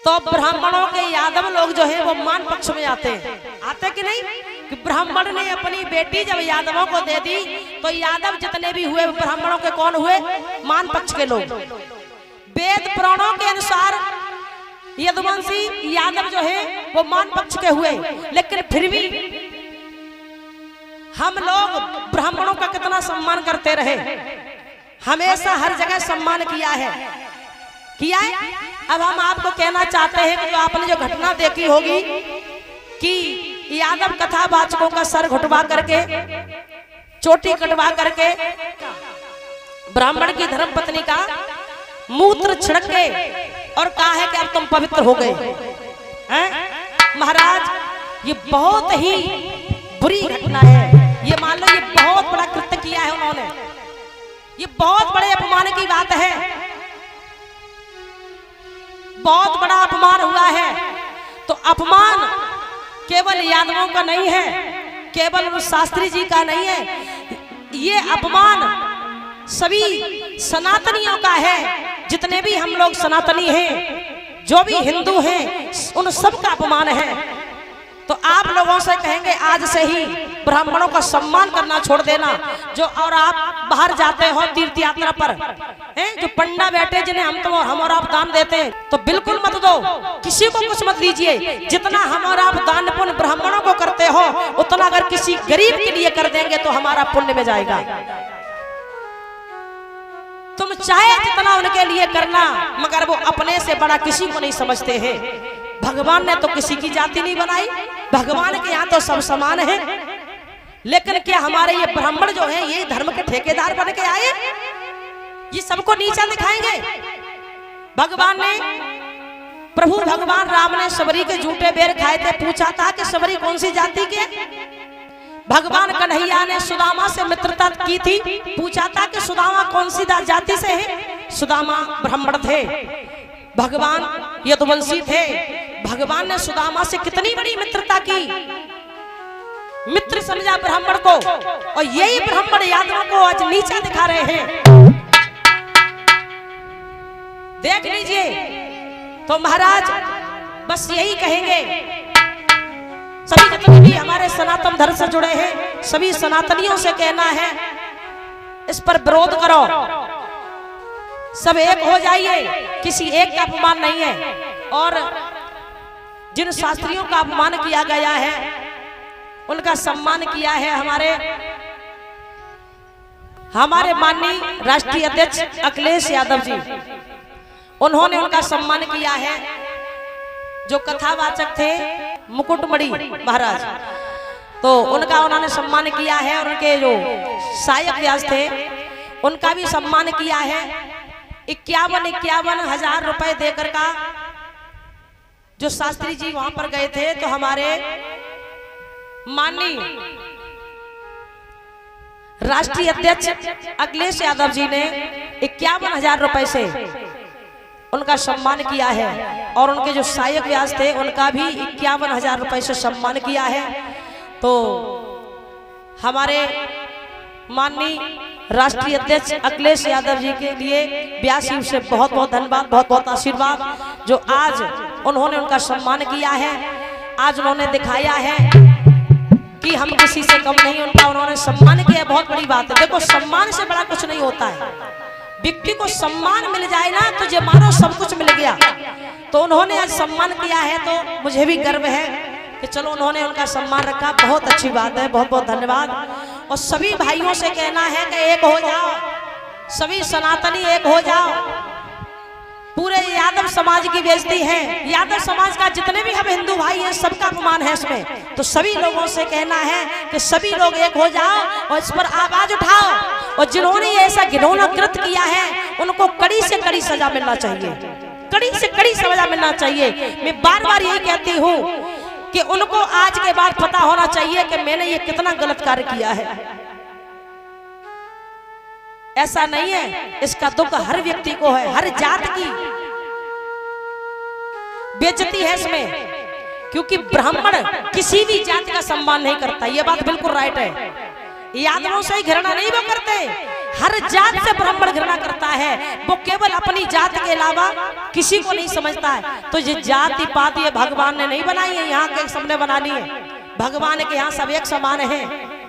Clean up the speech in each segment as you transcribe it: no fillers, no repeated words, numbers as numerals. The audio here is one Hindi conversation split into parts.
तो ब्राह्मणों के यादव लोग जो है वो मान पक्ष में आते कि नहीं, कि ब्राह्मण ने अपनी बेटी जब यादवों को दे दी तो यादव जितने भी हुए ब्राह्मणों के कौन हुए, मान पक्ष के लोग। वेद पुराणों के अनुसार यदुवंशी यादव जो है वो मान पक्ष के हुए, लेकिन फिर भी हम लोग ब्राह्मणों का कितना सम्मान करते रहे, हमेशा हर जगह सम्मान किया है। अब हम आपको कहना चाहते हैं कि जो आपने जो घटना देखी होगी कि यादव कथावाचकों का सर घुटवा करके, चोटी कटवा करके ब्राह्मण की धर्मपत्नी का मूत्र छिड़क के और कहा है कि अब तुम पवित्र हो गए हैं। महाराज, ये बहुत ही बुरी घटना है। ये मान लो ये बहुत बड़ा कृत्य किया है उन्होंने, ये बहुत बड़े अपमान की बात है, बहुत बड़ा अपमान हुआ है। तो अपमान केवल यादवों का नहीं है, केवल शास्त्री जी का नहीं है, ये अपमान सभी सनातनियों का है। जितने भी हम लोग सनातनी हैं, जो भी हिंदू हैं, उन सब का अपमान है। तो आप लोगों से कहेंगे आज से ही ब्राह्मणों का सम्मान करना छोड़ देना। जो और आप बाहर जाते हो तीर्थ यात्रा पर, जो पंडा बैठे जिन्हें हम और आप दान देते हैं, तो बिल्कुल मत दो, किसी को कुछ मत दीजिए। जितना हम और आप दान पुण्य ब्राह्मणों को करते हो, उतना अगर किसी गरीब के लिए कर देंगे तो हमारा पुण्य में जाएगा। तुम चाहे जितना उनके लिए करना, मगर वो अपने से बड़ा किसी को नहीं समझते हैं। भगवान ने तो किसी की जाति नहीं बनाई, भगवान के यहाँ तो सब समान है। लेकिन क्या हमारे ये ब्राह्मण जो हैं ये धर्म के ठेकेदार बन के आए, ये सबको नीचा दिखाएंगे। भगवान ने, प्रभु भगवान राम ने सबरी के झूठे बेर खाए थे, पूछा था कि सबरी कौन सी जाति के। भगवान कन्हैया ने सुदामा से मित्रता की थी, पूछा था कि सुदामा कौन सी जाति से है। सुदामा ब्राह्मण थे, भगवान यदुवंशी थे। भगवान ने सुदामा से कितनी बड़ी मित्रता की, मित्र समझा ब्राह्मण को, और यही ब्राह्मण यादवों को आज नीचा दिखा रहे हैं। देख लीजिए। तो महाराज बस यही कहेंगे, सभी जितने भी हमारे सनातन धर्म से जुड़े हैं, सभी सनातनियों से कहना है, इस पर विरोध करो, सब एक हो जाइए, किसी एक का अपमान नहीं है। और जिन शास्त्रियों का अपमान किया गया है उनका सम्मान किया है हमारे माननीय राष्ट्रीय अध्यक्ष अखिलेश यादव जी, उन्होंने उनका सम्मान किया है। जो कथावाचक थे मुकुटमणि महाराज, तो उनका उन्होंने सम्मान किया है। और उनके जो सहायक व्यास थे उनका भी सम्मान किया है। 51 हजार रुपए देकर का जो शास्त्री जी वहां पर गए थे, तो हमारे माननीय राष्ट्रीय अध्यक्ष अखिलेश यादव जी ने 51 हजार रुपए से उनका सम्मान किया है। और उनके जो सहायक व्यास थे उनका भी 51 हजार रुपए से सम्मान किया है। तो हमारे माननीय राष्ट्रीय अध्यक्ष अखिलेश यादव जी के लिए व्यासी से बहुत बहुत धन्यवाद, बहुत बहुत आशीर्वाद, जो आज उन्होंने उनका सम्मान किया है। आज उन्होंने दिखाया है कि हम किसी से कम नहीं, उनका उन्होंने सम्मान किया, बहुत बड़ी बात है। देखो, सम्मान से बड़ा कुछ नहीं होता है। व्यक्ति को सम्मान मिल जाए ना तो ये मानो सब कुछ मिल गया। तो उन्होंने आज सम्मान किया है, तो मुझे भी गर्व है कि चलो उन्होंने उनका सम्मान रखा, बहुत अच्छी बात है, बहुत बहुत धन्यवाद। और सभी भाइयों से कहना है कि एक हो जाओ, सभी सनातनी एक हो जाओ। पूरे यादव समाज की बेइज्जती है, यादव समाज का जितने भी हम हिंदू भाई हैं सबका अपमान है इसमें। तो सभी लोगों से कहना है कि सभी लोग एक हो जाओ और इस पर आवाज उठाओ। और जिन्होंने ऐसा घिनौना कृत्य किया है उनको कड़ी से कड़ी सजा मिलना चाहिए, कड़ी से कड़ी सजा मिलना चाहिए। मैं बार बार यही कहती हूँ कि उनको आज के बाद पता होना चाहिए कि मैंने ये कितना गलत कार्य किया है। ऐसा नहीं है, इसका दुख हर व्यक्ति को है, हर जात की बेइज्जती है इसमें, क्योंकि ब्राह्मण किसी भी जाति का सम्मान नहीं करता। ये बात बिल्कुल राइट है। यादवों से घृणा नहीं वो करते, हर जात से ब्राह्मण घृणा करता है, वो केवल अपनी जात के अलावा किसी को नहीं समझता है। तो ये जाति पाति भगवान ने नहीं बनाई है, यहाँ के सबने बना ली है। भगवान के यहाँ सब एक समान है।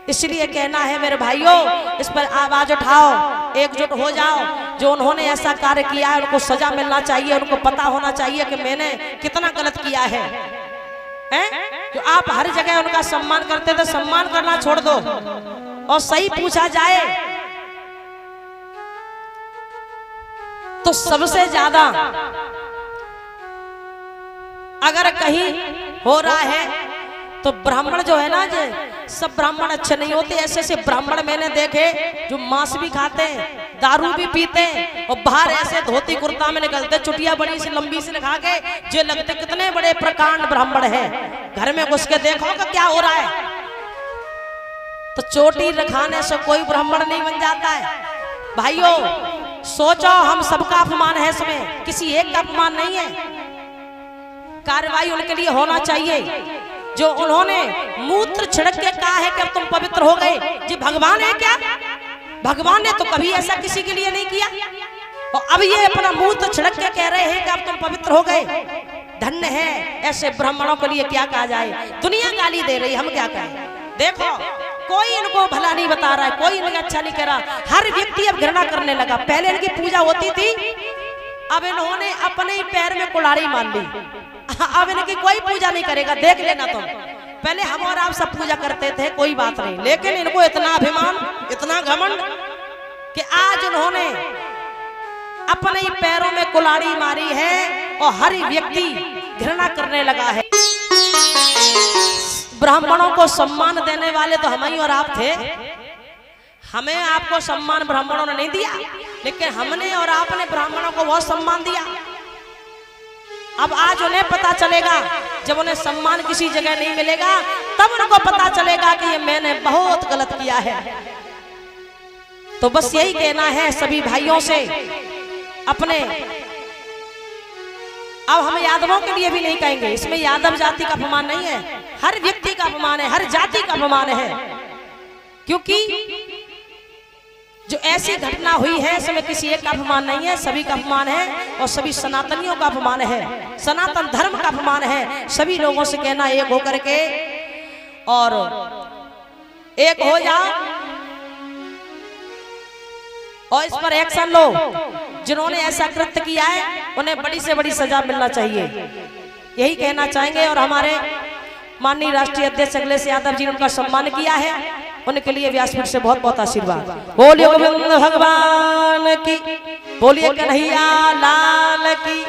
इसलिए कहना है मेरे भाइयों, इस पर आवाज उठाओ, एकजुट हो जाओ। जो उन्होंने ऐसा कार्य किया है उनको सजा मिलना चाहिए, उनको पता होना चाहिए कि मैंने कितना गलत किया है। तो आप हर जगह उनका सम्मान करते थे, सम्मान करना छोड़ दो। और सही पूछा जाए तो सबसे ज्यादा अगर कहीं हो रहा है तो ब्राह्मण जो है ना, जो सब ब्राह्मण अच्छे नहीं होते। ऐसे ऐसे ब्राह्मण मैंने देखे जो मांस भी खाते हैं, दारू भी पीते हैं और बाहर ऐसे धोती कुर्ता में निकलते, चुटिया बड़ी सी लंबी सी लगा के, जो लगते कितने बड़े प्रकांड ब्राह्मण हैं। घर में घुस के देखो कि क्या हो रहा है। तो चोटी रखाने से कोई ब्राह्मण नहीं बन जाता है। भाइयों सोचो, हम सबका अपमान है इसमें, किसी एक का अपमान नहीं है। कार्रवाई उनके लिए होना चाहिए जो उन्होंने मूत्र छिड़क के कहा है कि अब तुम पवित्र हो गए। जी भगवान है क्या? भगवान ने तो कभी ऐसा किसी के लिए नहीं किया। और अब ये अपना मूत्र छिड़क के कह रहे हैं कि अब तुम पवित्र हो गए। धन्य है ऐसे ब्राह्मणों के लिए, क्या कहा जाए। दुनिया गाली दे रही, हम क्या कहें। देखो कोई इनको भला नहीं बता रहा है, कोई इनको अच्छा नहीं कह रहा। हर व्यक्ति अब घृणा करने लगा। पहले इनकी पूजा होती थी, अब इन्होंने अपने ही पैर में कुल्हाड़ी मान ली। अब इनकी कोई पूजा नहीं करेगा, देख लेना तुम। पहले हम और आप सब पूजा करते थे, कोई बात नहीं, लेकिन इनको इतना अभिमान, इतना घमंड कि आज उन्होंने अपने ही पैरों में कुल्हाड़ी मारी है और हर व्यक्ति घृणा करने लगा है। ब्राह्मणों को सम्मान देने वाले तो हम ही और आप थे। हमें आपको सम्मान ब्राह्मणों ने नहीं दिया, लेकिन हमने और आपने ब्राह्मणों को बहुत सम्मान दिया। अब आज उन्हें पता चलेगा, जब उन्हें सम्मान किसी जगह नहीं मिलेगा तब उनको पता चलेगा कि ये मैंने बहुत गलत किया है। तो बस यही कहना है सभी भाइयों से अपने। अब हम यादवों के लिए भी नहीं कहेंगे, इसमें यादव जाति का अपमान नहीं है, हर व्यक्ति का अपमान है, हर जाति का अपमान है। क्योंकि जो ऐसी घटना हुई है इसमें किसी एक का अपमान नहीं है, सभी का अपमान है और सभी सनातनियों का अपमान है, सनातन धर्म का अपमान है। सभी लोगों से कहना एक होकर के और एक हो जाओ और इस पर एक्शन लो। जिन्होंने ऐसा कृत्य किया है उन्हें बड़ी से बड़ी सजा मिलना चाहिए, यही कहना चाहेंगे। और हमारे माननीय राष्ट्रीय अध्यक्ष अखिलेश यादव जी ने उनका सम्मान किया है, उनके लिए व्यासपीठ से बहुत बहुत आशीर्वाद। बोलिए गोविंद भगवान की, बोलिए कन्हैया लाल की।